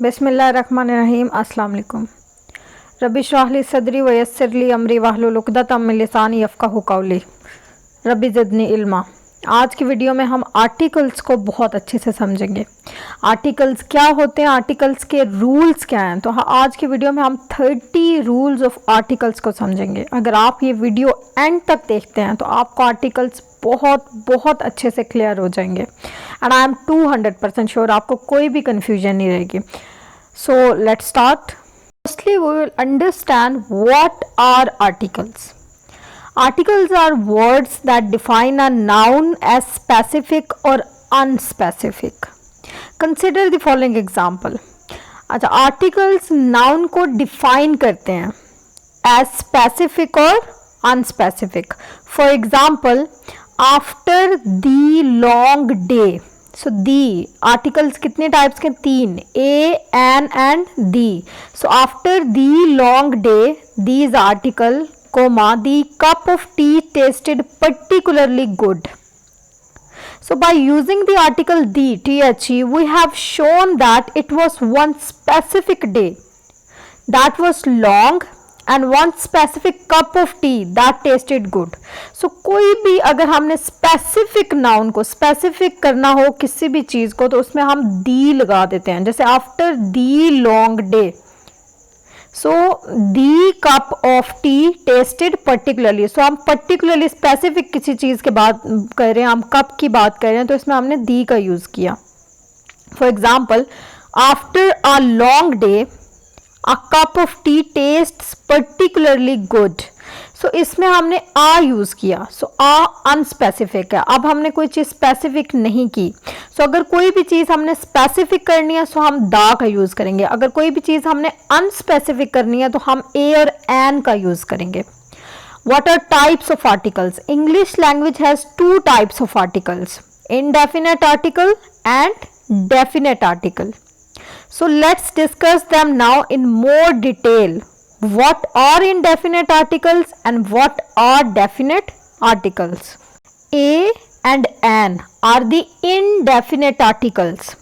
बिस्मिल्लाहिर्रहमानिर्रहीम। अस्सलाम वालेकुम। रब्बि इश्रह ली सदरी व यस्सिर ली अमरी वहलुल उक़दतम मिन लिसानी यफ़क़हू क़ौली रब्बि ज़िदनी इल्मा। आज की वीडियो में हम आर्टिकल्स को बहुत अच्छे से समझेंगे। आर्टिकल्स क्या होते हैं, आर्टिकल्स के रूल्स क्या हैं। तो आज की वीडियो में हम 30 रूल्स ऑफ आर्टिकल्स को समझेंगे। अगर आप ये वीडियो एंड तक देखते हैं तो आपको आर्टिकल्स बहुत अच्छे से क्लियर हो जाएंगे एंड आई एम 200% श्योर आपको कोई भी कन्फ्यूजन नहीं रहेगी। So let's start. Firstly we will understand what are articles. Articles are words that define a noun as specific or unspecific. Consider the following example. अच्छा, articles noun को define करते हैं as specific और unspecific. For example, after the long day. So the articles कितने types के? 3, a, an and the. So after the long day, these article comma, the cup of tea tasted particularly good. So by using the article the, we have shown that it was one specific day that was long and one specific cup of tea that tasted good. So कोई भी अगर हमने specific noun को specific करना हो किसी भी चीज़ को, तो उसमें हम the लगा देते हैं. जैसे after the long day, so the cup of tea tasted particularly. सो हम पर्टिकुलरली स्पेसिफिक किसी चीज़ के बात कर रहे हैं, हम कप की बात कर रहे हैं, तो इसमें हमने दी का यूज़ किया. For example, after a long day a cup of tea tastes particularly good. So इसमें हमने आ यूज़ किया. सो आ अनस्पेसिफिक है. अब हमने कोई चीज़ स्पेसिफिक नहीं की. सो अगर कोई भी चीज़ हमने स्पेसिफिक करनी है सो हम दा का यूज़ करेंगे. अगर कोई भी चीज़ हमने अनस्पेसिफिक करनी है तो हम ए और एन का यूज़ करेंगे. What are types of articles? English language has 2 types of articles: indefinite article and definite article. So let's discuss them now in more detail. What are indefinite articles and what are definite articles? A and an are the indefinite articles.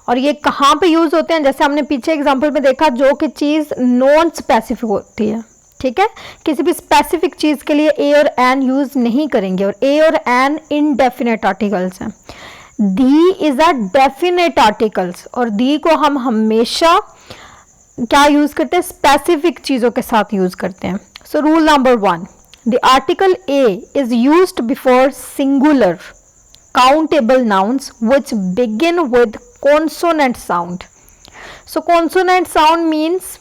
और ये कहाँ पे use होते हैं? जैसे हमने पीछे example में देखा, जो कि चीज़ नॉन स्पेसिफिक होती है. ठीक है, किसी भी स्पेसिफिक चीज़ के लिए ए और एन यूज नहीं करेंगे, और ए और एन इनडेफिनेट आर्टिकल्स हैं. दी इज अ डेफिनेट आर्टिकल्स, और दी को हम हमेशा क्या यूज करते हैं? स्पेसिफिक चीज़ों के साथ यूज करते हैं. So rule number 1, the article a is used before singular countable nouns which begin with consonant sound. So consonant sound means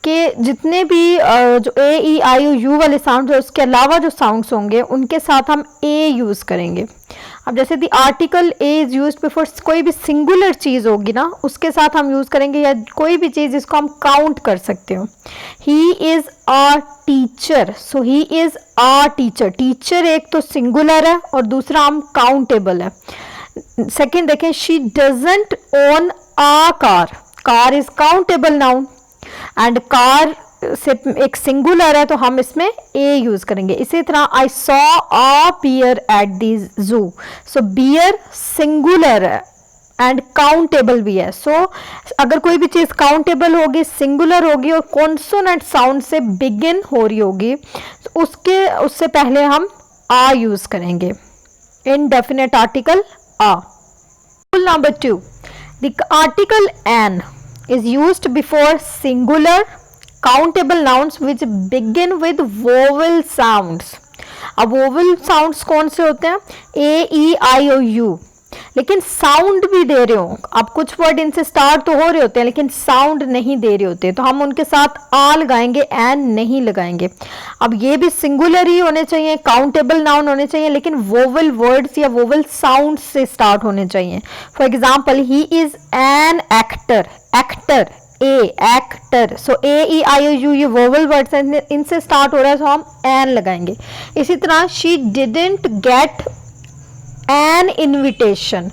कि जितने भी जो ए, ई, आई, ओ, यू वाले साउंड है, उसके अलावा जो साउंड्स होंगे उनके साथ हम ए यूज़ करेंगे. अब जैसे the article A is use before कोई भी सिंगुलर चीज़ होगी ना, उसके साथ हम यूज़ करेंगे, या कोई भी चीज़ जिसको हम काउंट कर सकते हो. He is a teacher. So he is a teacher. Teacher एक तो सिंगुलर है और दूसरा हम काउंटेबल है. सेकेंड देखें, she doesn't own a car. Car is countable noun and car से एक सिंगुलर है तो हम इसमें ए यूज करेंगे. इसी तरह I saw a bear at the zoo. So bear singular है एंड काउंटेबल भी है. सो अगर कोई भी चीज़ काउंटेबल होगी, सिंगुलर होगी और कॉन्सोनेंट साउंड से बिगिन हो रही होगी, तो उससे पहले हम आ यूज करेंगे. Indefinite article a. Rule number 2, the article an is used before singular countable nouns which begin with vowel sounds. अब vowel sounds कौन से होते हैं? ए, ई, आई, ओ, यू. लेकिन साउंड भी दे रहे हो. अब कुछ वर्ड इनसे स्टार्ट तो हो रहे होते हैं लेकिन साउंड नहीं दे रहे होते, तो हम उनके साथ आ लगाएंगे, एन नहीं लगाएंगे. अब ये भी सिंगुलर ही होने चाहिए, काउंटेबल नाउन होने चाहिए, लेकिन वोवल वर्ड्स या वोवल साउंड से स्टार्ट होने चाहिए. For example, he is an actor. Actor, a, actor. So a, e, i, o, u ये वोवल वर्ड्स हैं, इनसे स्टार्ट हो रहा है तो हम एन लगाएंगे. इसी तरह she didn't get an invitation.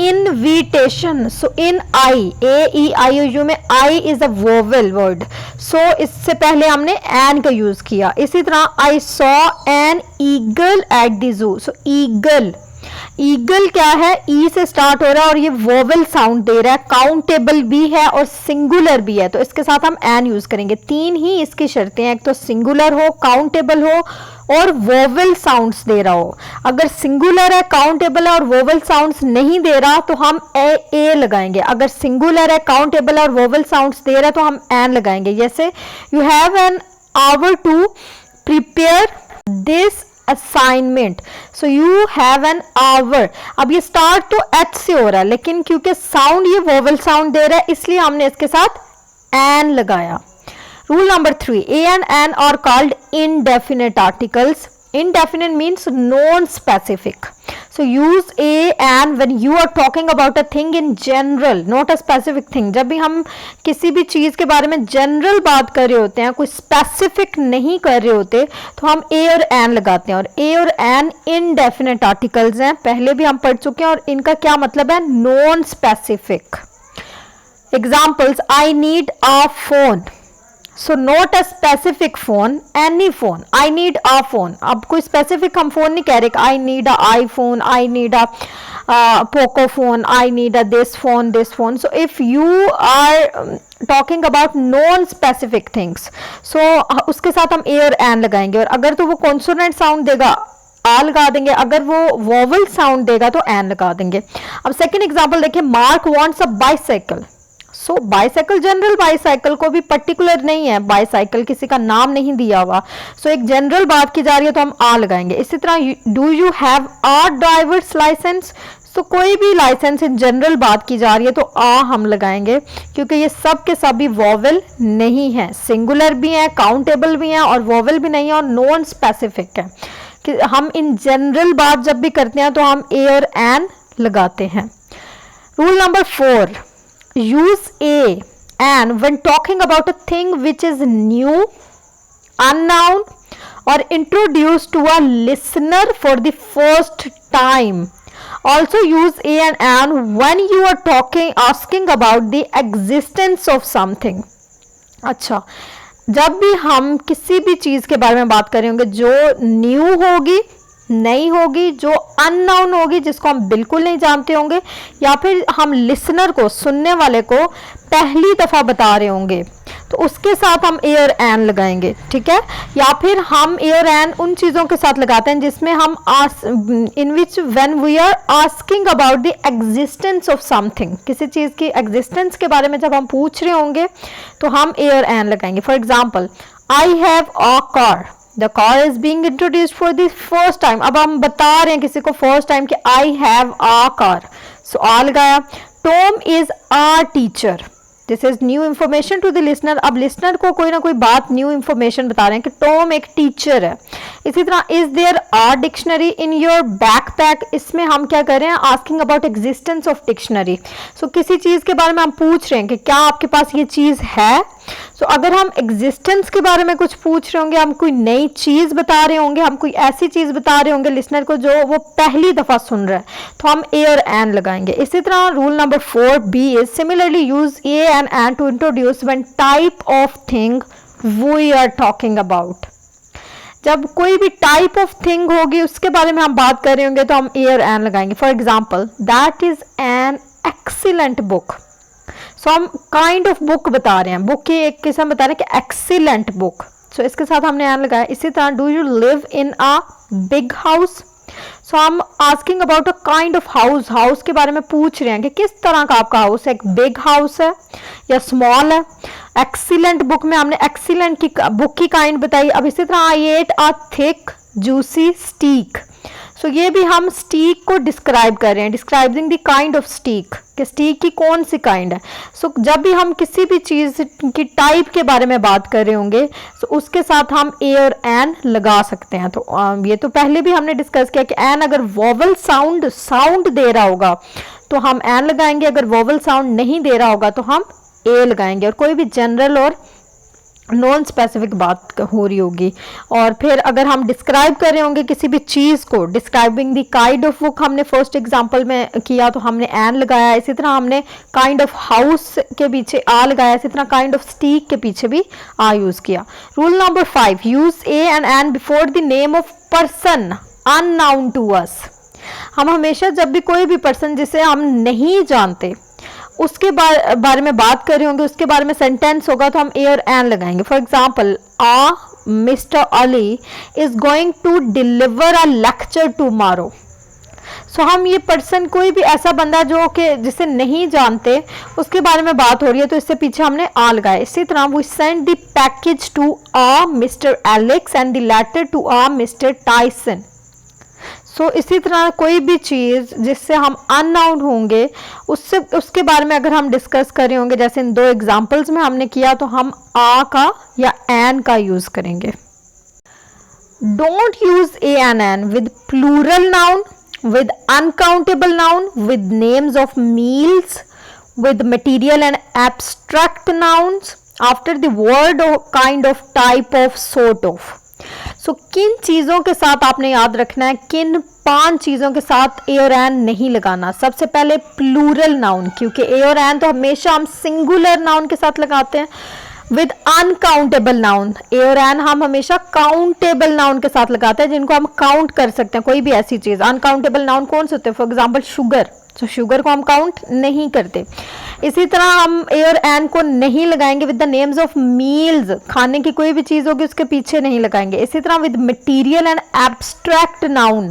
Invitation. So in I, A, E, I, O, U में I is a vowel word. So इससे पहले हमने an का यूज किया. इसी तरह I saw an eagle at the zoo. So eagle. Eagle क्या है, ई से स्टार्ट हो रहा है और ये वोवेल साउंड दे रहा है, काउंटेबल भी है और सिंगुलर भी है, तो इसके साथ हम एन यूज करेंगे। तीन ही इसकी शर्तें हैं, एक तो सिंगुलर हो, काउंटेबल हो और वोवेल साउंड्स दे रहा हो। अगर सिंगुलर है, काउंटेबल है और वोवेल साउंड्स नहीं दे रहा तो हम ए लगाएंगे। अगर सिंगुलर है, काउंटेबल है और वोवेल साउंड्स दे रहा है तो हम एन लगाएंगे। जैसे you have an hour to prepare this assignment, so you have an hour. अब ये स्टार्ट तो एच से हो रहा है, लेकिन क्योंकि साउंड ये वोवेल साउंड दे रहा है इसलिए हमने इसके साथ एन लगाया। Rule number 3, A and N are called indefinite articles. Indefinite means non-specific. So use A and when you are talking about a thing in general, not a specific thing. जब भी हम किसी भी चीज़ के बारे में जनरल बात कर रहे होते हैं, कोई स्पेसिफिक नहीं कर रहे होते, तो हम A और N लगाते हैं। और A और N indefinite articles हैं, पहले भी हम पढ़ चुके हैं और इनका क्या मतलब है, non specific. Examples, I need a phone, so not a specific phone, any phone, I need a phone. अब कोई स्पेसिफिक हम फोन नहीं कह रहे, I need a iPhone, I need a Poco phone, I need a this phone. So if you are talking about non specific things, so उसके साथ हम ए और एन लगाएंगे। और अगर तो वो कॉन्सोनेंट साउंड देगा आ लगा देंगे, अगर वो वोवेल साउंड देगा तो एन लगा देंगे। अब सेकेंड एग्जाम्पल देखिए, mark wants a bicycle. So bicycle general bicycle, को भी पर्टिकुलर नहीं है, बाइसाइकिल किसी का नाम नहीं दिया हुआ, सो एक जनरल बात की जा रही है तो हम आ लगाएंगे। इसी तरह do you have a driver's licence, तो कोई भी लाइसेंस इन जनरल बात की जा रही है तो आ हम लगाएंगे, क्योंकि ये सब के सभी वोवेल नहीं है, सिंगुलर भी हैं, काउंटेबल भी हैं और वोवेल भी नहीं है और नॉन स्पेसिफिक है। कि हम इन जनरल बात जब भी करते हैं तो हम ए और एन लगाते हैं। Rule number 4, use A and when talking about a thing which is new, unknown or introduced to a listener for the first time. Also use A and N when you are asking about the existence of something. अच्छा, जब भी हम किसी भी चीज़ के बारे में बात करेंगे जो न्यू होगी, नई होगी, जो अननोन होगी, जिसको हम बिल्कुल नहीं जानते होंगे, या फिर हम लिसनर को, सुनने वाले को पहली दफ़ा बता रहे होंगे, तो उसके साथ हम ए और एन लगाएंगे, ठीक है। या फिर हम ए और एन उन चीज़ों के साथ लगाते हैं जिसमें हम in which when we are asking about the existence of something, किसी चीज़ की एग्जिस्टेंस के बारे में जब हम पूछ रहे होंगे तो हम ए और एन लगाएंगे। For example, I have a car, the car is being introduced for the first time. अब हम बता रहे हैं किसी को फर्स्ट टाइम कि आई have a car, so a लगाया। Tom is a teacher, this is new information to the listener. अब लिसनर को कोई ना कोई बात, न्यू इंफॉर्मेशन बता रहे हैं कि टॉम एक टीचर है। इसी तरह, is there a dictionary in your backpack, इसमें हम क्या कर रहे हैं, asking about existence of dictionary. So किसी चीज़ के बारे में हम पूछ रहे हैं कि क्या आपके पास ये चीज़ है। सो अगर हम एग्जिस्टेंस के बारे में कुछ पूछ रहे होंगे, हम कोई नई चीज़ बता रहे होंगे, हम कोई ऐसी चीज़ बता रहे होंगे लिसनर को जो वो पहली दफ़ा सुन रहा है, तो हम ए और एन लगाएंगे। इसी तरह rule number 4 B is similarly use a and an to introduce when type of thing we are talking about. जब कोई भी टाइप ऑफ थिंग होगी उसके बारे में हम बात कर रहे होंगे तो हम ए और एन लगाएंगे। For example, that is an excellent book. So हम काइंड ऑफ बुक बता रहे हैं, बुक की एक किस्म बता रहे हैं कि एक्सीलेंट बुक, सो इसके साथ हमने एन लगाया। इसी तरह, do you live in a big house, so हम asking about a kind of house, house के बारे में पूछ रहे हैं कि किस तरह का आपका हाउस है, एक बिग हाउस है या स्मॉल है। एक्सीलेंट बुक में हमने एक्सीलेंट की बुक की काइंड बताई। अब इसी तरह, आई एट अ थिक जूसी स्टीक, सो ये भी हम स्टीक को डिस्क्राइब कर रहे हैं, डिस्क्राइबिंग द काइंड ऑफ स्टीक, कि स्टीक की कौन सी काइंड है। सो जब भी हम किसी भी चीज़ की टाइप के बारे में बात कर रहे होंगे तो उसके साथ हम ए और एन लगा सकते हैं। तो ये तो पहले भी हमने डिस्कस किया कि एन अगर वोवल साउंड दे रहा होगा तो हम एन लगाएंगे, अगर वोवल साउंड नहीं दे रहा होगा तो हम ए लगाएंगे। और कोई भी जनरल और नॉन स्पेसिफिक बात हो रही होगी। और फिर अगर हम डिस्क्राइब कर रहे होंगे किसी भी चीज़ को, describing the kind of book हमने फर्स्ट एग्जांपल में किया तो हमने एन लगाया। इसी तरह हमने काइंड ऑफ हाउस के पीछे आ लगाया, इसी तरह काइंड ऑफ स्टीक के पीछे भी आ यूज़ किया। Rule number 5, use a and an before the name of person unknown to us. हम हमेशा जब भी कोई भी पर्सन जिसे हम नहीं जानते उसके बारे में बात कर रहे होंगे, उसके बारे में सेंटेंस होगा, तो हम ए और एन लगाएंगे। For example, Mr Ali is going to deliver a lecture tomorrow. So हम ये पर्सन, कोई भी ऐसा बंदा जो कि जिसे नहीं जानते उसके बारे में बात हो रही है, तो इससे पीछे हमने आ लगाया। इसी तरह we send the package to Mr Alex and the letter to Mr Tyson. So इसी तरह कोई भी चीज़ जिससे हम अननाउन होंगे उसके बारे में अगर हम डिस्कस कर रहे होंगे, जैसे इन 2 एग्जांपल्स में हमने किया, तो हम आ का या एन का यूज करेंगे। Don't use a and an with plural noun, with uncountable noun, with names of meals, with material and abstract nouns, after the word or kind of, type of, sort of. So किन चीज़ों के साथ आपने याद रखना है, किन 5 चीज़ों के साथ ए और एन नहीं लगाना। सबसे पहले प्लूरल नाउन, क्योंकि ए और एन तो हमेशा हम सिंगुलर नाउन के साथ लगाते हैं। विद अनकाउंटेबल नाउन, ए और एन हम हमेशा काउंटेबल नाउन के साथ लगाते हैं, जिनको हम काउंट कर सकते हैं। कोई भी ऐसी चीज, अनकाउंटेबल नाउन कौन से होते हैं? फॉर एग्जांपल शुगर, तो शुगर को हम काउंट नहीं करते। इसी तरह हम ए और एन को नहीं लगाएंगे with the names of meals, खाने की कोई भी चीज होगी उसके पीछे नहीं लगाएंगे। इसी तरह with material and abstract noun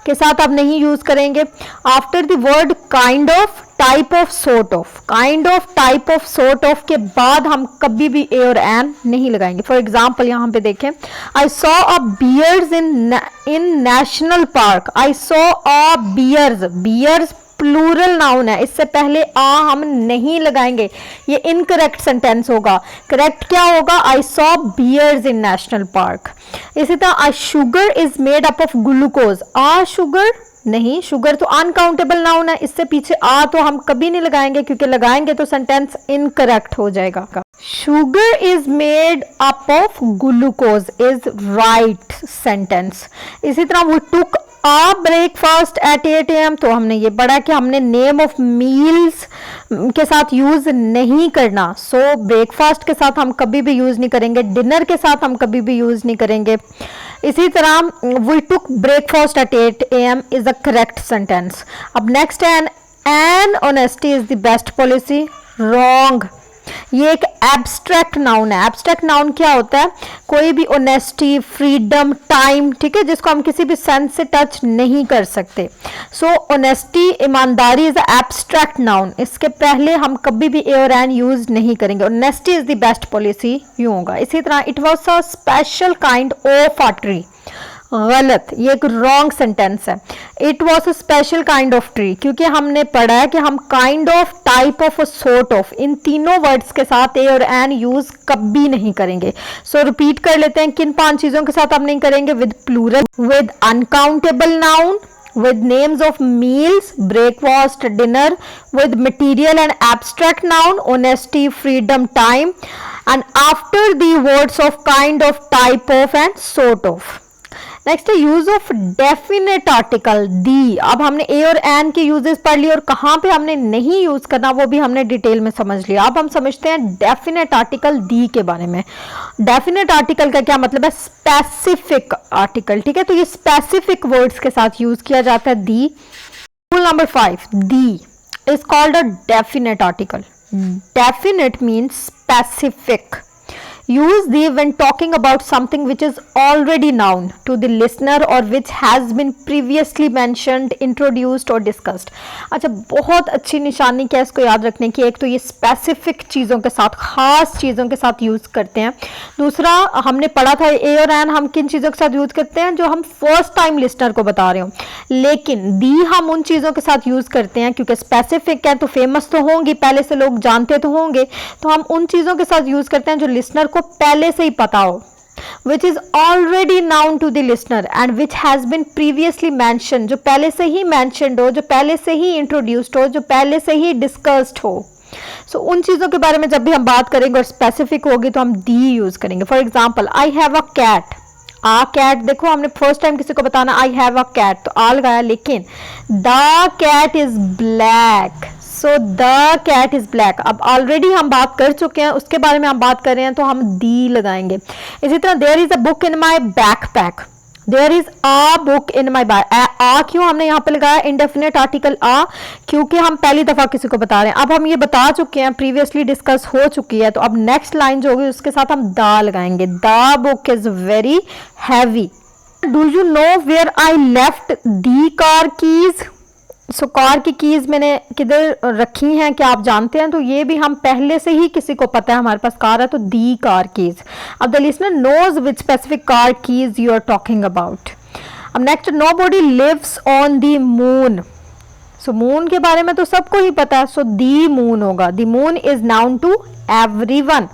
के साथ आप नहीं यूज करेंगे। After the word kind of, type of, sort of, kind of, type of, sort of के बाद हम कभी भी ए और एन नहीं लगाएंगे। फॉर एग्जाम्पल यहाँ पे देखें, I saw a bears in national park. I saw a bears, bears plural noun है, इससे पहले हम नहीं लगाएंगे, ये इनकरेक्ट सेंटेंस होगा। करेक्ट क्या होगा? I saw bears in national park. इसी तरह a sugar is made up of glucose. Sugar नहीं, शुगर तो अनकाउंटेबल नाउन है, इससे पीछे तो हम कभी नहीं लगाएंगे, क्योंकि लगाएंगे तो सेंटेंस इनकरेक्ट हो जाएगा। Sugar is made up of glucose is right sentence. इसी तरह वो टुक आ ब्रेकफास्ट एट 8 AM, तो हमने ये पढ़ा कि हमने नेम ऑफ मील्स के साथ यूज नहीं करना। सो ब्रेकफास्ट के साथ हम कभी भी यूज नहीं करेंगे, डिनर के साथ हम कभी भी यूज नहीं करेंगे। इसी तरह we took breakfast at 8 AM is a correct sentence. अब नेक्स्ट है an honesty is the best policy, wrong. ये एक एब्स्ट्रैक्ट नाउन है। एब्स्ट्रैक्ट नाउन क्या होता है? कोई भी ऑनेस्टी, फ्रीडम, टाइम, ठीक है, जिसको हम किसी भी सेंस से टच नहीं कर सकते। सो ऑनेस्टी, ईमानदारी इज एब्स्ट्रैक्ट नाउन, इसके पहले हम कभी भी ए और एन यूज नहीं करेंगे। Honesty is the best policy, यूं होगा। इसी तरह it was a special kind of a tree, गलत, ये एक रॉन्ग सेंटेंस है। It was a special kind of tree, क्योंकि हमने पढ़ा है कि हम काइंड ऑफ, टाइप ऑफ और सॉर्ट ऑफ, इन तीनों वर्ड्स के साथ ए और एन यूज कभी नहीं करेंगे। सो रिपीट कर लेते हैं, किन 5 चीजों के साथ हम नहीं करेंगे? With plural, with uncountable noun, with names of meals, breakfast, dinner, with material and abstract noun, honesty, freedom, time, and after the words of kind of, type of and sort of. Next है use of definite article, दी। अब हमने ए और N के uses पढ़ लिए और कहाँ पे हमने नहीं यूज करना वो भी हमने डिटेल में समझ लिया। अब हम समझते हैं डेफिनेट आर्टिकल दी के बारे में। डेफिनेट आर्टिकल का क्या मतलब है? स्पेसिफिक आर्टिकल, ठीक है, तो ये स्पेसिफिक वर्ड्स के साथ यूज किया जाता है the. Rule number 5, the is called a definite article. Definite means specific. Use the when talking about something which is already known to the listener or which has been previously mentioned, introduced or discussed. अच्छा, बहुत अच्छी निशानी क्या है इसको याद रखने की। एक तो ये स्पेसिफिक चीज़ों के साथ, खास चीज़ों के साथ यूज़ करते हैं। दूसरा हमने पढ़ा था ए और एन हम किन चीज़ों के साथ यूज़ करते हैं? जो हम फर्स्ट टाइम लिस्नर को बता रहे हो। लेकिन दी हम उन चीज़ों के साथ यूज़ करते हैं क्योंकि स्पेसिफिक है तो फेमस तो होंगी, पहले से लोग जानते तो होंगे, तो हम उन चीज़ों के साथ यूज़ करते हैं जो लिस्नर को पहले से ही पता हो, which is already known to the listener and which has been previously mentioned, जो पहले से ही mentioned हो, जो पहले से ही introduced हो, जो पहले से ही discussed हो। So, उन चीज़ों के बारे में जब भी हम बात करेंगे और स्पेसिफिक होगी तो हम दी यूज करेंगे। For example, I have a cat. A cat, देखो हमने फर्स्ट टाइम किसी को बताना आई हैव अ कैट तो आ लगाया, लेकिन the cat is black, so the cat is black. अब ऑलरेडी हम बात कर चुके हैं, उसके बारे में हम बात कर रहे हैं तो हम दी लगाएंगे। इसी तरह there is a book in my backpack, there is a book in my by. आ क्यों हमने यहाँ पे लगाया इंडेफिनेट आर्टिकल आ? क्योंकि हम पहली दफा किसी को बता रहे हैं। अब हम ये बता चुके हैं, प्रीवियसली डिस्कस हो चुकी है, तो अब नेक्स्ट लाइन जो होगी उसके साथ हम द लगाएंगे। The book is very heavy. Do you know where I left the car keys? So car की कीज मैंने किधर रखी हैं, क्या आप जानते हैं? तो ये भी हम पहले से ही किसी को पता है हमारे पास कार है, तो दी कार कीज। अब the listener knows which specific car keys you are talking about. अब next, nobody lives on the moon. So moon के बारे में तो सबको ही पता है, सो दी मून होगा। The moon is known to everyone.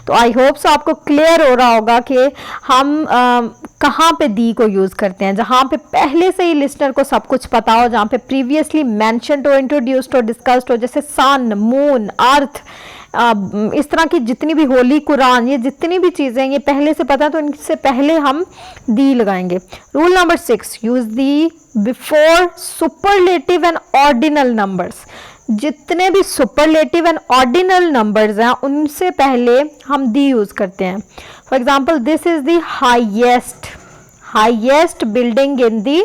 तो आई होप सो आपको क्लियर हो रहा होगा कि हम कहाँ पे दी को यूज करते हैं, जहाँ पे पहले से ही लिस्नर को सब कुछ पता हो, जहाँ पे प्रीवियसली मेंशन्ड हो, इंट्रोड्यूस्ड हो, डिस्कस्ड हो, जैसे सन, मून, अर्थ, इस तरह की जितनी भी होली कुरान, ये जितनी भी चीजें ये पहले से पता है, तो इनसे पहले हम दी लगाएंगे। Rule number 6, use the before superlative and ordinal numbers. जितने भी सुपरलेटिव एंड ऑर्डिनल नंबर्स हैं उनसे पहले हम दी यूज करते हैं। For example, this is the highest building in the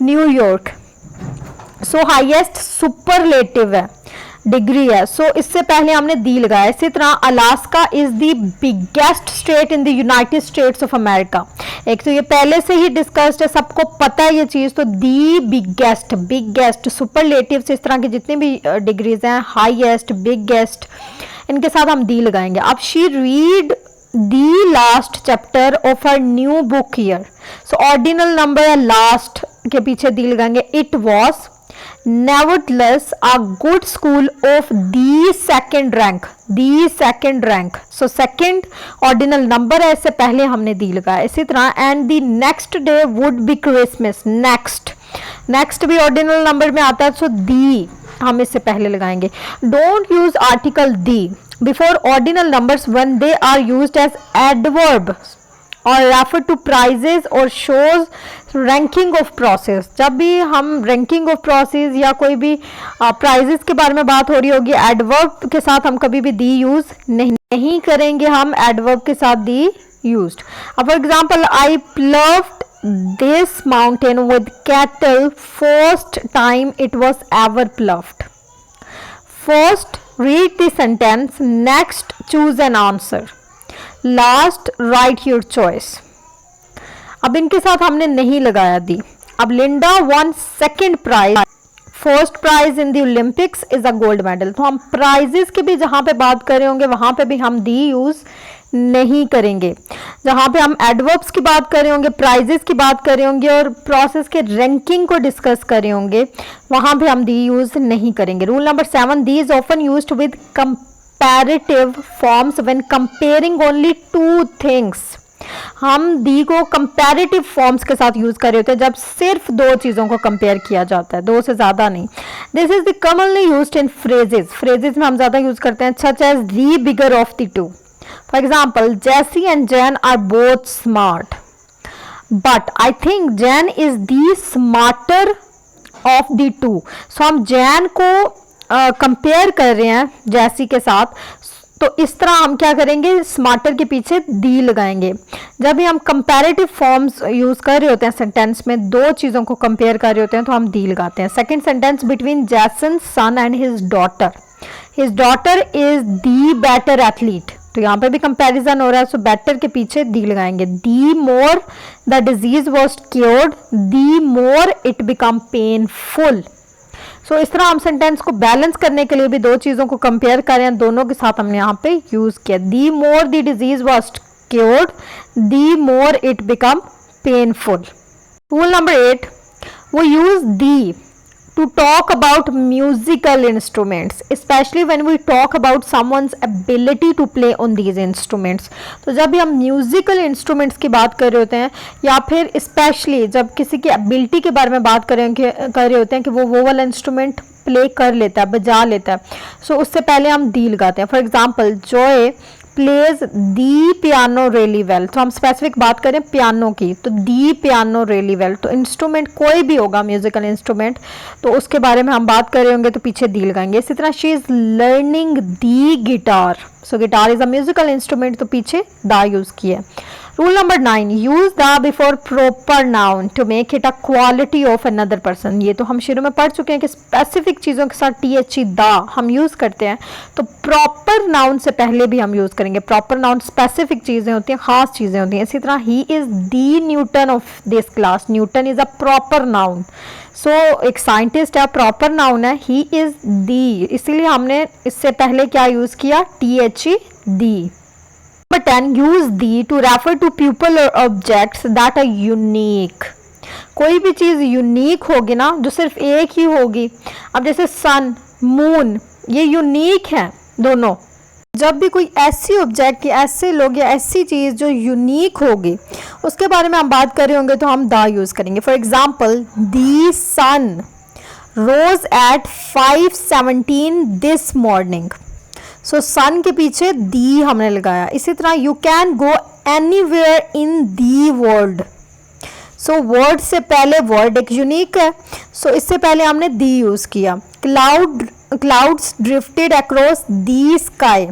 New York. So highest superlative है, डिग्री है, सो इससे पहले हमने दी लगाया। इसी तरह Alaska is the biggest state in the United states of America. एक तो ये पहले से ही डिस्कस्ड है, सबको पता है ये चीज, तो दी बिगेस्ट सुपरलेटिव से इस तरह की जितनी भी डिग्रीज हैं, हाईएस्ट, बिगेस्ट, इनके साथ हम दी लगाएंगे। अब she read the last chapter of her new book year. So ordinal number है, लास्ट के पीछे दी लगाएंगे। It was nevertheless a good school of the second rank। so second ordinal number है, इससे पहले हमने दी लगाया। इसी तरह and the next day would be Christmas। next भी ordinal number में आता है, so the हम इससे पहले लगाएंगे। don't use article the before ordinal numbers when they are used as adverbs और रेफर टू प्राइजेस और शोज रैंकिंग ऑफ प्रोसेस। जब भी हम रैंकिंग ऑफ प्रोसेस या कोई भी प्राइजेस के बारे में बात हो रही होगी, एडवर्ब के साथ हम कभी भी दी यूज नहीं करेंगे, हम एडवर्ब के साथ दी यूज्ड। अब for example, I ploughed this mountain with cattle first time it was ever ploughed. First read the sentence, next choose an answer, last write your choice. अब इनके साथ हमने नहीं लगाया दी। अब Linda won second prize, first prize in the Olympics is a gold medal. तो हम prices की भी जहां पे बात कर रहे होंगे वहां पे भी हम दी यूज नहीं करेंगे। जहां पे हम एडवर्ब्स की बात कर रहे होंगे, प्राइजेस की बात कर रहे होंगे और प्रोसेस के रैंकिंग को डिस्कस कर रहे होंगे, वहां पे हम दी यूज नहीं करेंगे। Rule number 7, the is often used with comparative forms when comparing only two things। हम दी को कंपैरेटिव फॉर्म्स के साथ यूज कर रहे होते हैं जब सिर्फ दो चीजों को कंपेयर किया जाता है, दो से ज्यादा नहीं। This is the commonly used in phrases में हम ज्यादा यूज करते हैं, such as the bigger of the two. For example, Jessie and Jane are both smart but I think Jane is the smarter of the two. So हम Jane को compare कर रहे हैं जैसी के साथ, तो इस तरह हम क्या करेंगे, स्मार्टर के पीछे दी लगाएंगे। जब भी हम कंपैरेटिव फॉर्म्स यूज कर रहे होते हैं सेंटेंस में, दो चीजों को कंपेयर कर रहे होते हैं, तो हम दी लगाते हैं। Second sentence, between Jason son and his daughter is the better athlete. तो यहाँ पे भी कंपैरिजन हो रहा है, सो बेटर के पीछे दी लगाएंगे। The more the disease was cured, the more it become painful. So इस तरह हम सेंटेंस को बैलेंस करने के लिए भी दो चीजों को कंपेयर कर रहे हैं, दोनों के साथ हमने यहाँ पे यूज किया। The more the disease was cured, the more it become painful. Rule number 8, वो use the to talk about musical instruments, especially when we talk about someone's ability to play on these instruments। तो जब भी हम musical instruments की बात कर रहे होते हैं या फिर स्पेशली जब किसी की एबिलिटी के बारे में बात कर रहे होते हैं कि वो वाला इंस्ट्रूमेंट प्ले कर लेता है, बजा लेता है, सो उससे पहले हम दी लगाते हैं। For example, Joy plays the piano really well. तो हम स्पेसिफिक बात करें पियानो की, तो दी पियानो रियली वेल। तो इंस्ट्रूमेंट कोई भी होगा म्यूजिकल इंस्ट्रूमेंट, तो उसके बारे में हम बात कर रहे होंगे तो पीछे दी लगाएंगे। इसी तरह she is learning the guitar, so guitar is a musical instrument, तो पीछे दा यूज किया। Rule number 9, use the before proper noun to make it a quality of another person. ये तो हम शुरू में पढ़ चुके हैं कि स्पेसिफिक चीज़ों के साथ th द हम यूज़ करते हैं, तो प्रॉपर नाउन से पहले भी हम यूज़ करेंगे। प्रॉपर नाउन स्पेसिफिक चीज़ें होती हैं, खास चीज़ें होती हैं। इसी तरह ही is the Newton of this class, Newton is a proper noun. So एक साइंटिस्ट है, प्रॉपर नाउन है, ही इज़ दी, इसीलिए हमने इससे पहले क्या यूज़ किया, th the. Number 10, use the to refer to people or objects that are unique. कोई भी चीज़ यूनिक होगी ना, जो सिर्फ एक ही होगी। अब जैसे सन, मून, ये यूनिक है दोनों। जब भी कोई ऐसी ऑब्जेक्ट या ऐसे लोग या ऐसी चीज़ जो यूनिक होगी, उसके बारे में हम बात कर रहे होंगे तो हम द यूज़ करेंगे। For example, the sun rose at 5:17 this morning. So sun के पीछे दी हमने लगाया। इसी तरह you can go anywhere in the world. So word से पहले वर्ड एक यूनिक है, सो इससे पहले हमने दी यूज़ किया। Clouds drifted across the sky.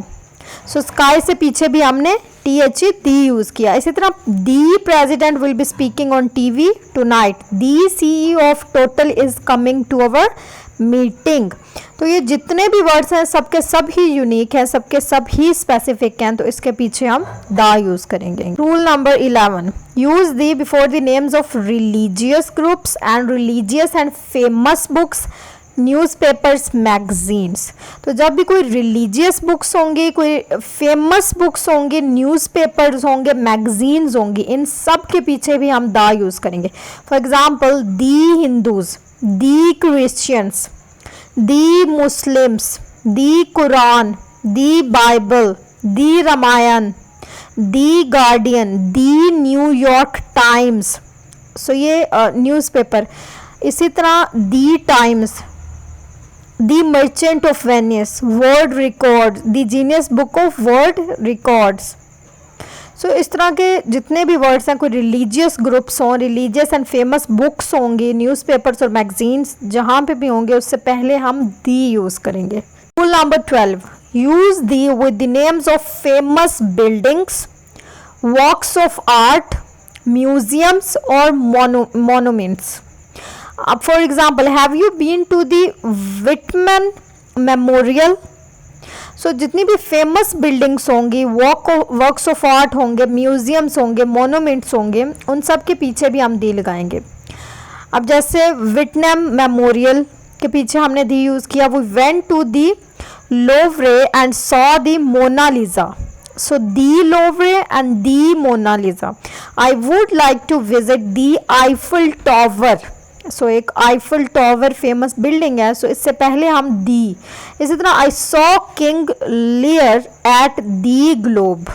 So sky से पीछे भी हमने th दी यूज़ किया। इसी तरह the president will be speaking on TV tonight. The CEO of Total is coming to our meeting. तो ये जितने भी वर्ड्स हैं सबके सब ही यूनिक हैं, सबके सब ही स्पेसिफिक हैं, तो इसके पीछे हम द यूज़ करेंगे। Rule number 11, use the before the names of religious groups and religious and famous books, newspapers, magazines. तो जब भी कोई रिलीजियस बुक्स होंगी, कोई फेमस बुक्स होंगी, न्यूज़पेपर्स होंगे, मैगजीन्स होंगी, इन सब के पीछे भी हम द यूज़ करेंगे। For example, the Hindus, the Christians, the Muslims, the Quran, the Bible, the Ramayana, the Guardian, the New York Times. So ये न्यूज़पेपर। इसी तरह the Times, the Merchant of Venice, world record, the Guinness book of world records. So इस तरह के जितने भी words हैं, कोई रिलीजियस ग्रुप्स हों, रिलीजियस एंड फेमस बुक्स होंगी, न्यूज़पेपर्स और मैगजीन्स जहाँ पे भी होंगे, उससे पहले हम दी यूज़ करेंगे। Rule number 12, use the with the names of famous buildings, works of art, museums और मोनूमेंट्स। अब for example, have you been to the Whitman Memorial. So जितनी भी फेमस बिल्डिंग्स होंगी, वर्क्स ऑफ आर्ट होंगे, museums होंगे, monuments होंगे, उन सब के पीछे भी हम दी लगाएंगे। अब जैसे विटनम मेमोरियल के पीछे हमने दी यूज़ किया। We went to the Louvre and saw the Mona Lisa. So the Louvre and the Mona Lisa. I would like to visit the Eiffel Tower. So एक आईफिल टावर फेमस बिल्डिंग है, सो इससे पहले हम the. इसी तरह I saw King Lear at the Globe.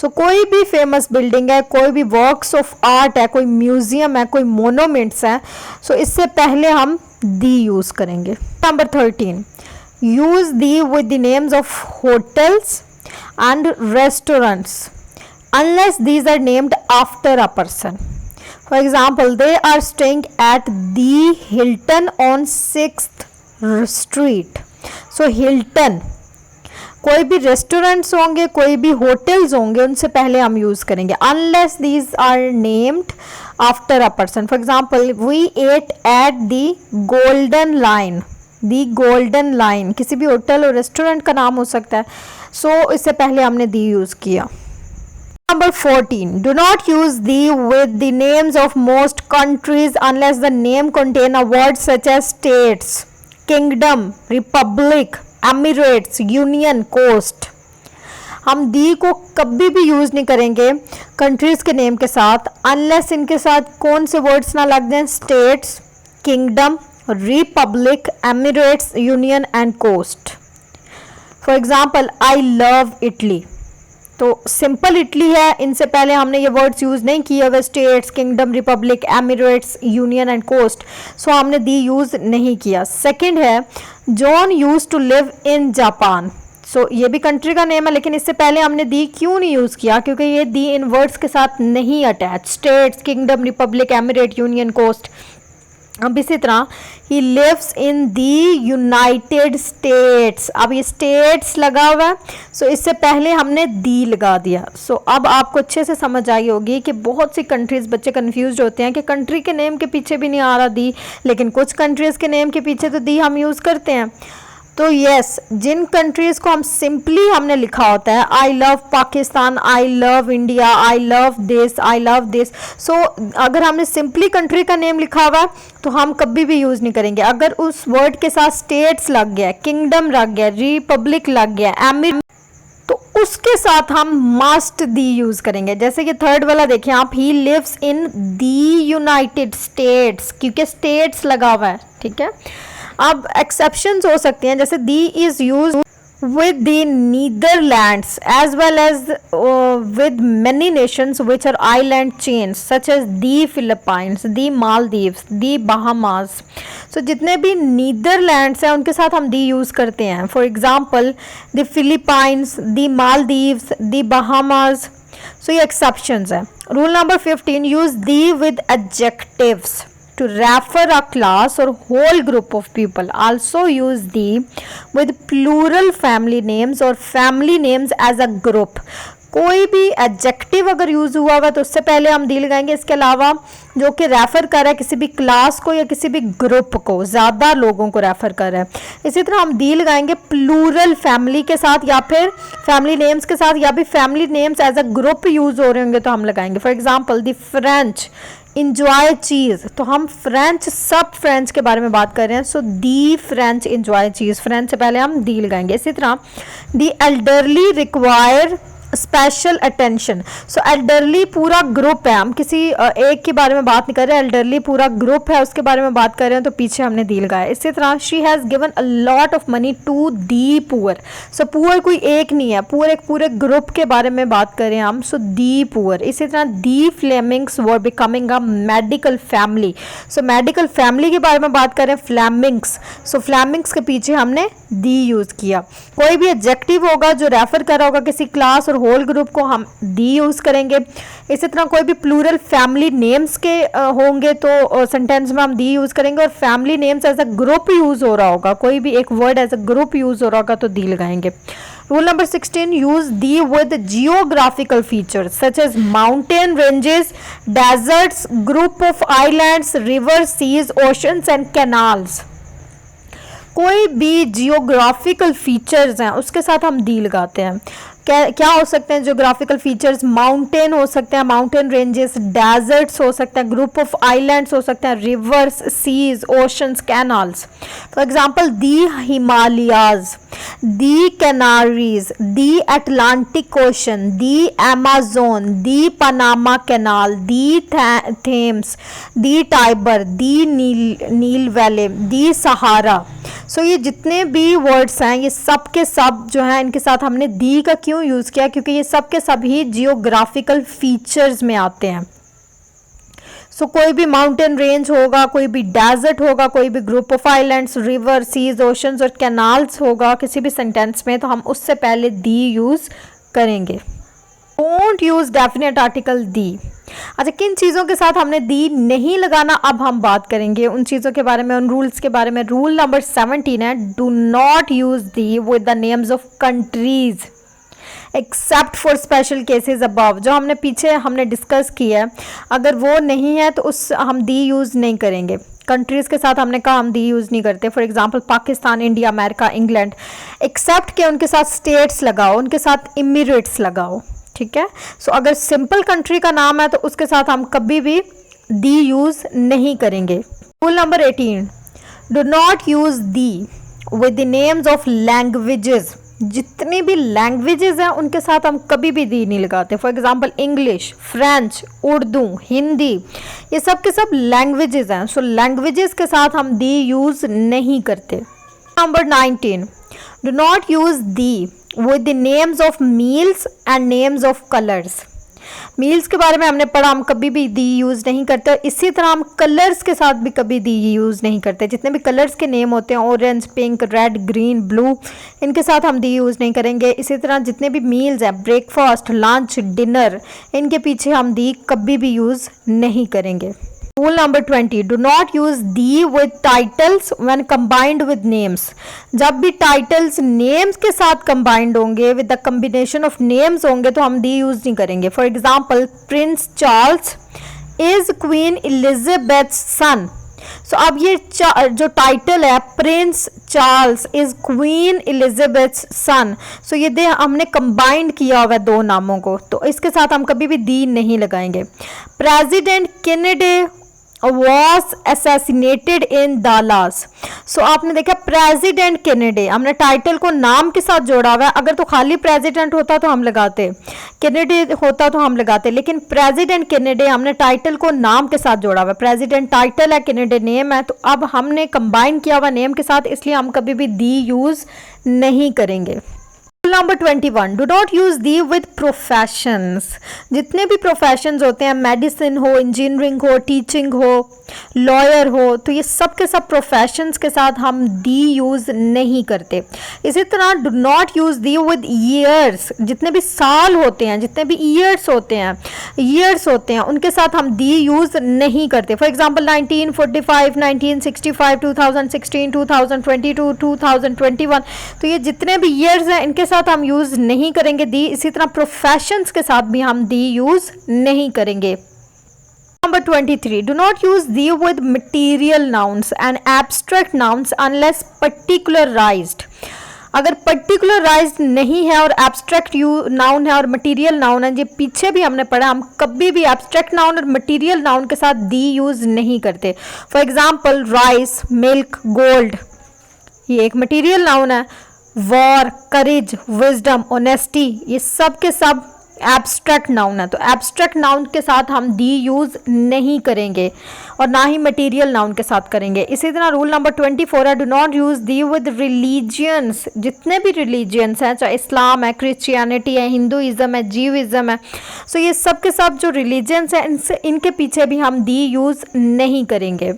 So कोई भी famous building है, कोई भी वर्क्स ऑफ आर्ट है, कोई म्यूजियम है, कोई मोनूमेंट्स हैं, सो इससे पहले हम दी यूज़ करेंगे। Number 13, use the with the names of hotels and restaurants unless these are named after a person. For example, they are staying at the Hilton on 6th Street. So Hilton, कोई भी restaurants होंगे, कोई भी hotels होंगे, उनसे पहले हम use करेंगे unless these are named after a person. For example, we ate at the Golden Lion. The Golden Lion किसी भी होटल और रेस्टोरेंट का नाम हो सकता है, सो इससे पहले हमने दी यूज़ किया। Number 14, do not use the with the names of most countries unless the name contain a word such as states, kingdom, republic, emirates, union, coast. हम दी को कभी भी यूज़ नहीं करेंगे कंट्रीज़ के नेम के साथ unless इनके साथ कौन से वर्ड्स ना लग जाएं, states, kingdom, republic, emirates, union and coast. For example, I love Italy. तो सिंपल इटली है, इनसे पहले हमने ये वर्ड्स यूज़ नहीं किए हुए, states, kingdom, republic, emirates, union and coast, so हमने दी यूज़ नहीं किया। सेकंड है, John use to live in Japan. So ये भी कंट्री का नेम है, लेकिन इससे पहले हमने दी क्यों नहीं यूज़ किया, क्योंकि ये दी इन वर्ड्स के साथ नहीं attach. States, kingdom, republic, emirate, union, coast, अब इसी तरह he lives in the United States, अब ये स्टेट्स लगा हुआ है, सो इससे पहले हमने दी लगा दिया। सो अब आपको अच्छे से समझ आई होगी कि बहुत सी कंट्रीज़, बच्चे कंफ्यूज होते हैं कि कंट्री के नेम के पीछे भी नहीं आ रहा दी, लेकिन कुछ कंट्रीज़ के नेम के पीछे तो दी हम यूज़ करते हैं। तो यस, जिन कंट्रीज़ को हम सिंपली हमने लिखा होता है I love Pakistan, I love India, I love this, I love this, so अगर हमने सिंपली कंट्री का नेम लिखा हुआ है तो हम कभी भी यूज़ नहीं करेंगे। अगर उस वर्ड के साथ स्टेट्स लग गया, किंगडम लग गया, रिपब्लिक लग गया, एमिर, तो उसके साथ हम मस्ट दी यूज़ करेंगे। जैसे कि थर्ड वाला देखें आप, he lives in the United States, क्योंकि स्टेट्स लगा हुआ है, ठीक है। अब एक्सेप्शंस हो सकती हैं, जैसे the is use with the Netherlands as well as with many nations which are island chains such as the Philippines, the Maldives, the Bahamas. So जितने भी नीदरलैंड्स हैं उनके साथ हम दी यूज़ करते हैं। For example the Philippines, the Maldives, the Bahamas. So ये exceptions हैं। Rule number 15, use the with adjectives to refer a class or whole group of people. Also use the with plural family names or family names as a group. कोई भी adjective अगर use हुआ हुआ तो उससे पहले हम दी लगाएंगे। इसके अलावा जो कि रेफर कर रहा है किसी भी क्लास को या किसी भी ग्रुप को, ज़्यादा लोगों को रेफर कर रहा है। इसी तरह हम दी लगाएंगे प्लूरल फैमिली के साथ या फिर फैमिली नेम्स के साथ, या भी family names as a group use हो रहे होंगे तो हम लगाएंगे। For example the French enjoy cheese, तो हम फ्रेंच, सब फ्रेंच के बारे में बात कर रहे हैं, सो दी फ्रेंच इंजॉय चीज़, फ्रेंच से पहले हम दी लगाएंगे। इसी तरह the elderly require special attention, so elderly पूरा ग्रुप है, हम किसी एक के बारे में बात नहीं कर रहे, एल्डरली पूरा ग्रुप है उसके बारे में बात कर रहे हैं तो पीछे हमने दी लगाया। इसी तरह she has given a lot of money to the poor, so poor कोई एक नहीं है, पुअर एक पूरे ग्रुप के बारे में बात कर रहे हैं हम, सो दी पुअर। इसी तरह the Flemings were becoming a medical family, so medical family के बारे में बात कर रहे हैं फ्लेमिंग्स, सो फ्लेमिंग्स के पीछे हमने दी यूज़ किया। कोई भी एडजेक्टिव होगा जो रेफर कर रहा होगा किसी क्लास और होल ग्रुप को, हम दी यूज़ करेंगे। इसी तरह कोई भी प्लूरल फैमिली नेम्स के होंगे तो सेंटेंस में हम दी यूज़ करेंगे, और family names as a group use हो रहा होगा, कोई भी एक word as a group use हो रहा होगा तो दी लगाएंगे। Rule number 16, use the with geographical features such as mountain ranges, deserts, group of islands, river, seas, oceans and canals. कोई भी जियोग्राफिकल फीचर्स हैं उसके साथ हम दी लगाते हैं। क्या हो सकते हैं जियोग्राफिकल फीचर्स? माउंटेन हो सकते हैं, माउंटेन रेंजेस, डेजर्ट्स हो सकते हैं, ग्रुप ऑफ आइलैंड्स हो सकते हैं, rivers, seas, oceans, canals. For example the Himalayas, the Canaries, the Atlantic Ocean, the Amazon, the Panama Canal, the Thames, the Tiber, the Nile valley, the Sahara. So ये जितने भी words हैं ये सब के सब जो हैं इनके साथ हमने दी का क्यों यूज़ किया? क्योंकि ये सब के सभी जियोग्राफिकल फीचर्स में आते हैं। सो कोई भी माउंटेन रेंज होगा, कोई भी डेजर्ट होगा, कोई भी group of islands, river, seas, oceans और कैनाल्स होगा किसी भी सेंटेंस में, तो हम उससे पहले दी यूज़ करेंगे। Don't use definite article the. अच्छा, किन चीज़ों के साथ हमने दी नहीं लगाना अब हम बात करेंगे उन चीज़ों के बारे में, उन रूल्स के बारे में। रूल नंबर 17 है, do not use the with the names of countries except for special cases above. जो हमने पीछे डिस्कस किया है, अगर वो नहीं है तो उस हम दी यूज़ नहीं करेंगे। कंट्रीज़ के साथ हमने कहा हम दी यूज़ नहीं करते। For example Pakistan, India, America, England, except के उनके साथ स्टेट्स लगाओ, उनके साथ इमिरेट्स लगाओ, ठीक है। सो अगर सिंपल कंट्री का नाम है तो उसके साथ हम कभी भी दी यूज़ नहीं करेंगे। Rule number 18, do not use the with the names of languages. जितनी भी लैंग्वेजेस हैं उनके साथ हम कभी भी दी नहीं लगाते। For example English, French, Urdu, Hindi, ये सब के सब लैंग्वेजेस हैं। सो लैंग्वेजेस के साथ हम दी यूज़ नहीं करते। Number 19, do not use the with the names of meals and names of colors। Meals के बारे में हमने पढ़ा, हम कभी भी दी यूज़ नहीं करते। इसी तरह हम कलर्स के साथ भी कभी दी यूज़ नहीं करते। जितने भी कलर्स के नेम होते हैं, orange, pink, red, green, blue, इनके साथ हम दी यूज़ नहीं करेंगे। इसी तरह जितने भी मील्स हैं, ब्रेकफास्ट, लंच, डिनर, इनके पीछे हम दी कभी भी यूज़ नहीं करेंगे। Rule number 20, do not use the with titles when combined with names. जब भी titles names के साथ combined होंगे, with the combination of names होंगे, तो हम the use नहीं करेंगे. For example, Prince Charles is Queen Elizabeth's son. So अब ये जो टाइटल है Prince Charles is Queen Elizabeth son, so ये दे हमने कंबाइंड किया हुआ है दो नामों को, तो इसके साथ हम कभी भी दी नहीं लगाएंगे. President Kennedy was assassinated in Dallas. So आपने देखा प्रेसिडेंट केनेडी, हमने टाइटल को नाम के साथ जोड़ा हुआ है. अगर तो खाली प्रेसिडेंट होता तो हम लगाते, केनेडी होता तो हम लगाते, लेकिन प्रेसिडेंट केनेडी हमने टाइटल को नाम के साथ जोड़ा हुआ है. प्रेसिडेंट टाइटल है, केनेडी नेम है, तो अब हमने कंबाइन किया हुआ नेम के साथ, इसलिए हम कभी भी दी यूज नहीं करेंगे. Number 21, do not use the with professions. जितने भी प्रोफेशंस होते हैं, मेडिसिन हो, इंजीनियरिंग हो, टीचिंग हो, लॉयर हो, तो ये सब के सब प्रोफेशंस के साथ हम दी यूज़ नहीं करते. इसी तरह do not use the with years. जितने भी साल होते हैं, जितने भी ईयर्स होते हैं, उनके साथ हम दी यूज़ नहीं करते. फॉर एग्जांपल 1945, 1965, 2016, 2022, 2021, तो ये जितने भी ईयर्स हैं इनके साथ हम यूज़ नहीं करेंगे दी. इसी तरह प्रोफेशंस के साथ भी हम दी यूज़ नहीं करेंगे. Number 23, do not use the with material nouns and abstract nouns unless particularized. अगर particularized नहीं है और abstract नाउन है और material नाउन है, ये पीछे भी हमने पढ़ा, हम कभी भी abstract नाउन और material नाउन के साथ दी यूज नहीं करते. For example rice, milk, gold, ये एक material नाउन है. वॉर, करेज, विजडम, ऑनेस्टी, ये सब के सब एब्स्ट्रैक्ट नाउन है, तो एब्स्ट्रैक्ट नाउन के साथ हम दी यूज़ नहीं करेंगे और ना ही मटेरियल नाउन के साथ करेंगे. इसी तरह रूल नंबर 24 है, do not use the with religions. जितने भी रिलीजियंस हैं, चाहे इस्लाम है, क्रिश्चियनिटी है, हिंदुइज़्म है, जीविज़्म है, सो ये सब के सब जो रिलीजियंस हैं इनके पीछे भी हम दी यूज़ नहीं करेंगे.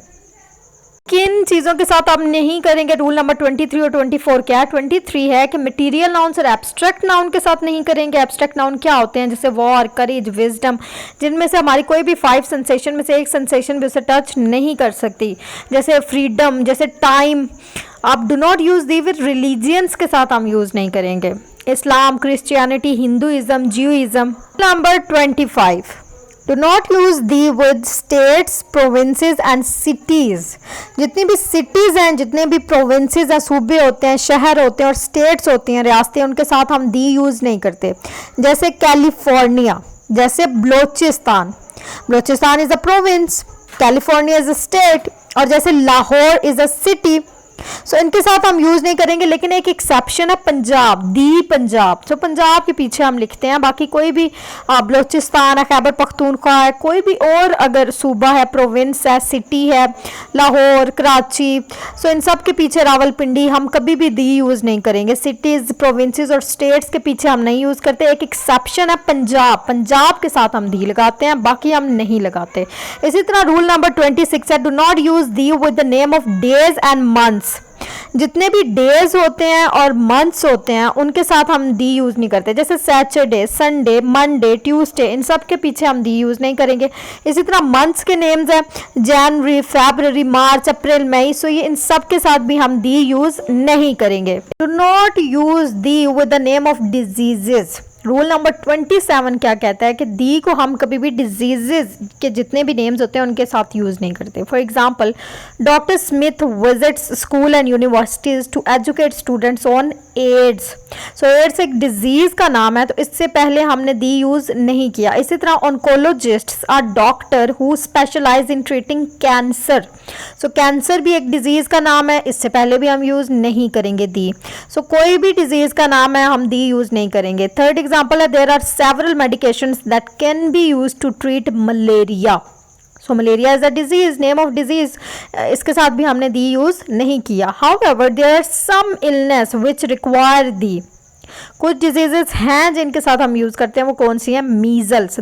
किन चीज़ों के साथ आप नहीं करेंगे? रूल नंबर 23 और 24 क्या है? 23 है कि मटेरियल नाउन और एब्स्ट्रैक्ट नाउन के साथ नहीं करेंगे. एब्स्ट्रैक्ट नाउन क्या होते हैं? जैसे वॉर, करेज, विजडम, जिनमें से हमारी कोई भी 5 सेंसेशन में से एक सेंसेशन भी उसे टच नहीं कर सकती. जैसे फ्रीडम, जैसे टाइम. आप do not use the with religions के साथ हम यूज़ नहीं करेंगे. Islam, Christianity, Hinduism, Judaism. Number 25, do not use the with states, provinces and cities. जितनी भी सिटीज़ हैं, जितने भी प्रोविंसेस हैं, सूबे होते हैं, शहर होते हैं, और स्टेट्स होती हैं, रियासतें, उनके साथ हम दी यूज़ नहीं करते. जैसे कैलिफोर्निया, जैसे Balochistan. Balochistan is a province, California is a state, और जैसे लाहौर इज़ अ सिटी. सो इनके साथ हम यूज़ नहीं करेंगे. लेकिन एक एक्सेप्शन है पंजाब, दी पंजाब. सो पंजाब के पीछे हम लिखते हैं. बाकी कोई भी बलोचिस्तान है, खैबर पख्तूनख्वा है, कोई भी और अगर सूबा है, प्रोविंस है, सिटी है, लाहौर, कराची, सो इन सब के पीछे रावलपिंडी, हम कभी भी दी यूज़ नहीं करेंगे. सिटीज़, प्रोविंसेस और स्टेट्स के पीछे हम नहीं यूज़ करते. एक एक्सेप्शन है पंजाब, पंजाब के साथ हम दी लगाते हैं, बाकी हम नहीं लगाते. इसी तरह रूल नंबर 26 है, do not use the with the name of days and months. जितने भी डेज होते हैं और मंथ्स होते हैं उनके साथ हम दी यूज़ नहीं करते. जैसे सैटरडे, संडे, मंडे, ट्यूसडे, इन सब के पीछे हम दी यूज़ नहीं करेंगे. इसी तरह मंथ्स के नेम्स हैं जनवरी, फरवरी, मार्च, अप्रैल, मई. सो ये इन सब के साथ भी हम दी यूज़ नहीं करेंगे. Do not use the with the name of diseases. Rule number 27 क्या कहता है कि दी को हम कभी भी डिजीजेज के जितने भी नेम्स होते हैं उनके साथ यूज़ नहीं करते. For example doctor Smith visits school and universities to educate students on AIDS. So AIDS एक डिजीज़ का नाम है, तो इससे पहले हमने दी यूज़ नहीं किया. इसी तरह oncologists are doctor who specialise in treating cancer. So cancer भी एक डिजीज़ का नाम है, इससे पहले भी हम यूज़ नहीं करेंगे दी. सो कोई भी डिजीज़ का नाम है हम दी यूज़ नहीं करेंगे. थर्ड एग्जाम्पल है, there are several medications that can be use to treat malaria. So malaria is a disease, name of disease, इसके साथ भी हमने दी यूज नहीं किया. However there are some illness which require the. कुछ diseases हैं जिनके साथ हम यूज़ करते हैं, वो कौन सी हैं? Measles,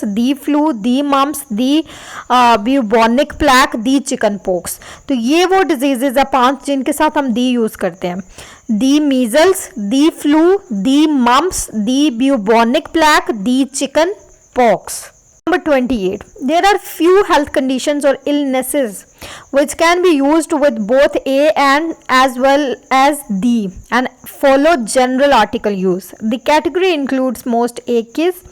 the flu, the mumps, the bubonic plague, the chicken pox. तो ये वो डिजीजेस है 5 जिनके साथ हम दी यूज़ करते हैं. The measles, the flu, the mumps, the bubonic plague, the chicken pox. Number 28. There are few health conditions or illnesses which can be used with both a and as well as the and follow general article use. The category includes most aches,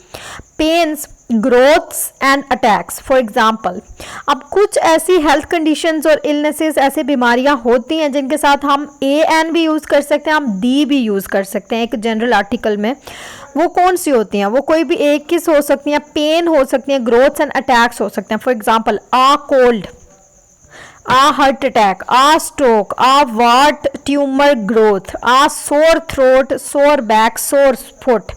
pains, growths and attacks. For example, अब कुछ ऐसी health conditions और illnesses, ऐसी बीमारियां होती हैं जिनके साथ हम ए एन भी यूज़ कर सकते हैं, हम दी भी यूज़ कर सकते हैं एक जनरल आर्टिकल में. वो कौन सी होती हैं? वो कोई भी एक किस हो सकती हैं, पेन हो सकती हैं, ग्रोथ्स एंड अटैक्स हो सकते हैं. For example, a cold, a heart attack, a stroke, a what tumour growth, a sore throat, सोर बैक, सोर फुट,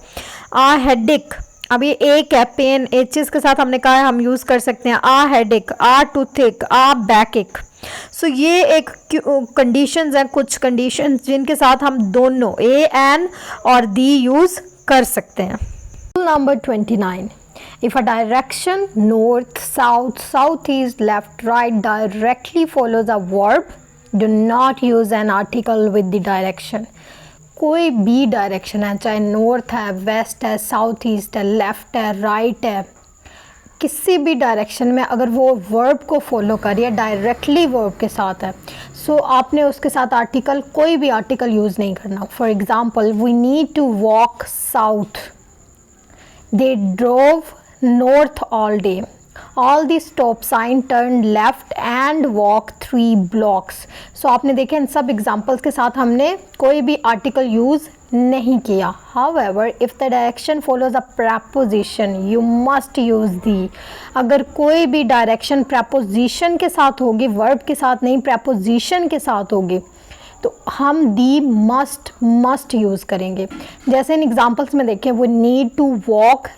आ हेडेक. अब ये एक है पेन, एचेस के साथ हमने कहा है हम यूज़ कर सकते हैं. आ हेडेक, आ टूथिक, आ बैक. सो ये एक कंडीशंस हैं, कुछ कंडीशंस जिनके साथ हम दोनों ए एन और दी यूज़ कर सकते हैं. Number 29. If a direction north, south, southeast, left, right directly follows a verb, do not use an article with the direction. कोई भी डायरेक्शन है, चाहे नॉर्थ है, वेस्ट है, साउथ ईस्ट है, लेफ्ट है, राइट है, किसी भी डायरेक्शन में अगर वो वर्ब को फॉलो करिए, डायरेक्टली वर्ब के साथ है, सो आपने उसके साथ आर्टिकल, कोई भी आर्टिकल यूज़ नहीं करना. For example, we need to walk south, they drove north all day, all the stop sign turned left and walk 3 blocks. So आपने देखे इन सब एग्जाम्पल्स के साथ हमने कोई भी आर्टिकल यूज़ नहीं किया. However, if the direction follows a preposition, you must use the. अगर कोई भी डायरेक्शन preposition के साथ होगी, verb के साथ नहीं, preposition के साथ होगी, तो हम दी मस्ट यूज़ करेंगे. जैसे इन एग्जाम्पल्स में देखें, वो नीड टू वॉक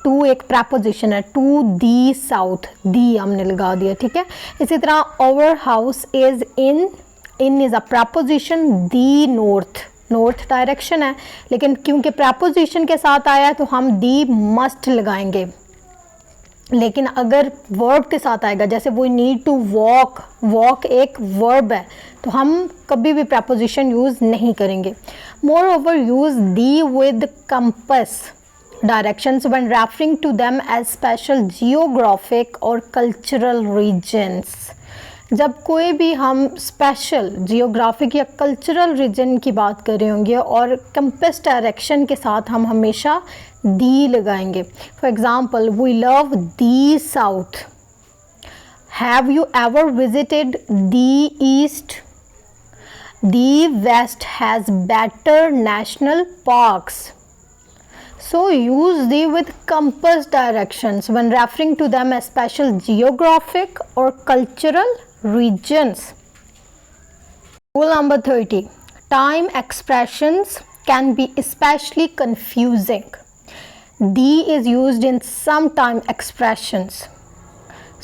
टू एक प्रपोजिशन है, टू दी साउथ, दी हमने लगा दिया, ठीक है. इसी तरह our house is in is a preposition, the north direction है, लेकिन क्योंकि प्रपोजिशन के साथ आया है तो हम दी मस्ट लगाएंगे. लेकिन अगर वर्ब के साथ आएगा, जैसे वी नीड टू वॉक एक वर्ब है, तो हम कभी भी प्रपोजिशन यूज़ नहीं करेंगे. More over, use the with compass directions when referring to them as special geographic or cultural regions. जब कोई भी हम स्पेशल जियोग्राफिक या कल्चरल रीजन की बात कर रहे होंगे और कंपस डायरेक्शन के साथ हम हमेशा दी लगाएंगे. For example, we love the south. Have you ever visited the east? The west has better national parks. So use the with compass directions when referring to them as special geographic or cultural regions. Rule number 30. Time expressions can be especially confusing. The is used in some time expressions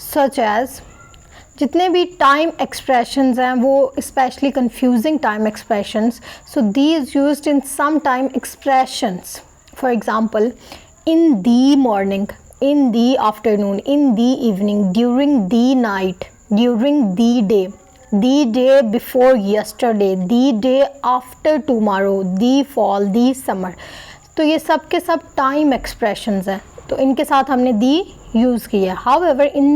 such as, जितने भी time expressions हैं वो specially confusing time expressions, so the is used in some time expressions. For example, in the morning, in the afternoon, in the evening, during the night, during the day before yesterday, the day after tomorrow, the fall, the summer. तो ये सब के सब time expressions हैं, तो इनके साथ हमने दी यूज़ की है. However, in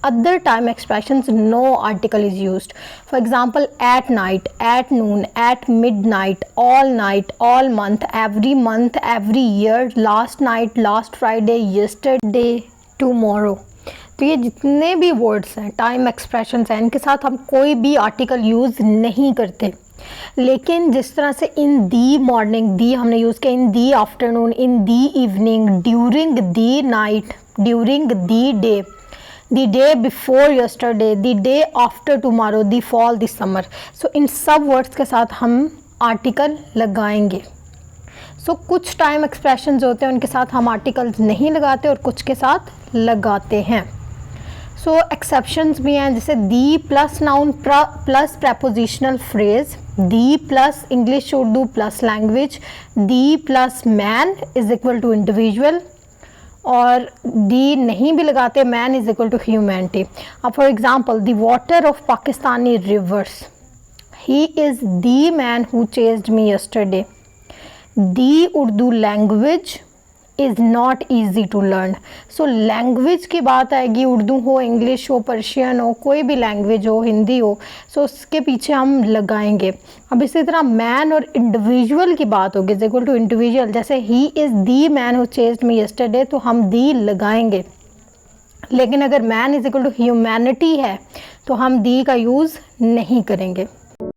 other time expressions, no article is used. For example, at night, at noon, at midnight, all month, every year, last night, last Friday, yesterday, tomorrow. तो ये जितने भी वर्ड्स हैं, टाइम एक्सप्रेशंस हैं, इनके साथ हम कोई भी आर्टिकल यूज़ नहीं करते. लेकिन जिस तरह से इन दी मॉर्निंग, दी हमने यूज़ किया, in the afternoon, in the evening, during the night, during the day, the day before yesterday, the day after tomorrow, the fall, the summer. So इन सब वर्ड्स के साथ हम आर्टिकल लगाएंगे. So कुछ टाइम एक्सप्रेशंस होते हैं उनके साथ हम आर्टिकल्स नहीं लगाते और कुछ के साथ लगाते हैं. So एक्सेप्शंस भी हैं, जैसे the plus noun plus prepositional phrase, the plus English Urdu plus language, the plus man is equal to individual, और दी नहीं भी लगाते, man is equal to humanity. अब for example, the water of Pakistani rivers, he is the man who chased me yesterday. The Urdu language is not easy to learn. So language की बात आएगी, उर्दू हो, English हो, पर्शियन हो, कोई भी लैंग्वेज हो, हिंदी हो, सो उसके पीछे हम लगाएंगे। अब इसी तरह मैन और इंडिविजुअल की बात होगी, इज इक्वल टू इंडिविजुअल, जैसे he is the man who chased me yesterday, तो हम दी लगाएंगे। लेकिन अगर man is equal to humanity है तो हम दी का यूज़ नहीं करेंगे।